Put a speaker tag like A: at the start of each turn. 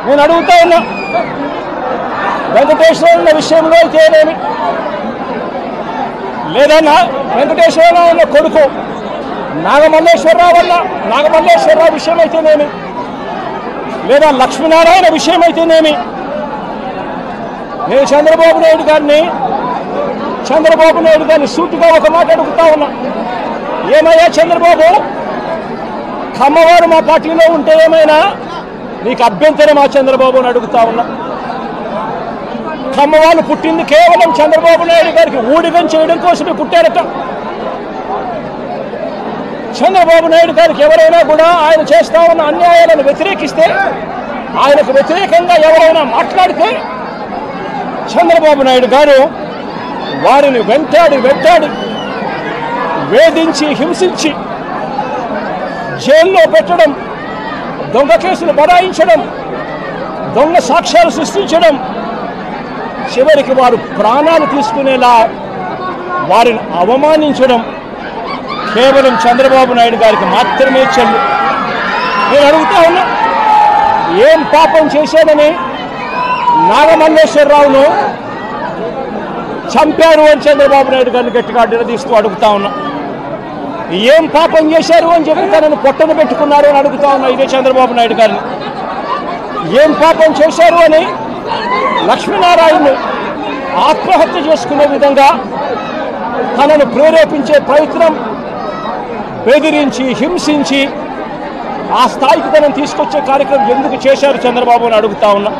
A: నేను అడుగుతా ఉన్నా, వెంకటేశ్వర విషయంలో అయితేనేమి, లేదా వెంకటేశ్వరరావు కొడుకు నాగమల్లేశ్వరరావు విషయం అయితేనేమి, లేదా లక్ష్మీనారాయణ విషయం అయితేనేమి, నేను చంద్రబాబు నాయుడు గారిని సూటిగా ఒక మాట అడుగుతా ఉన్నా. ఏమయ్యా చంద్రబాబు, కమ్మవారు మా పార్టీలో ఉంటే ఏమైనా నీకు అభ్యంతరం? ఆ చంద్రబాబు అని అడుగుతా ఉన్నా. కమ్మవాళ్ళు పుట్టింది కేవలం చంద్రబాబు నాయుడు గారికి ఊడిగం చేయడం కోసమే పుట్టారట. చంద్రబాబు నాయుడు గారికి ఎవరైనా కూడా ఆయన చేస్తా ఉన్న అన్యాయాలను వ్యతిరేకిస్తే, ఆయనకు వ్యతిరేకంగా ఎవరైనా మాట్లాడితే చంద్రబాబు నాయుడు గారు వారిని వెంటాడి వేధించి హింసించి జైల్లో పెట్టడం, దొంగ కేసులు బనాయించడం, దొంగ సాక్ష్యాలు సృష్టించడం, చివరికి వారు ప్రాణాలు తీసుకునేలా వారిని అవమానించడం కేవలం చంద్రబాబు నాయుడు గారికి మాత్రమే చెల్లు. నేను అడుగుతా ఉన్నా, ఏం పాపం చేశాడని నాగమల్లేశ్వరరావును చంపారు అని చంద్రబాబు నాయుడు గారిని గట్టిగా నిలదీస్తూ అడుగుతా ఉన్నా. ఏం పాపం చేశారు అని చెప్పి తనను పొట్టను పెట్టుకున్నారు అని అడుగుతా ఉన్నా ఇదే చంద్రబాబు నాయుడు గారిని. ఏం పాపం చేశారు అని లక్ష్మీనారాయణను ఆత్మహత్య చేసుకునే విధంగా తనను ప్రేరేపించే ప్రయత్నం, బెదిరించి హింసించి ఆ స్థాయికి తనను తీసుకొచ్చే కార్యక్రమం ఎందుకు చేశారు చంద్రబాబు అని అడుగుతా ఉన్నా.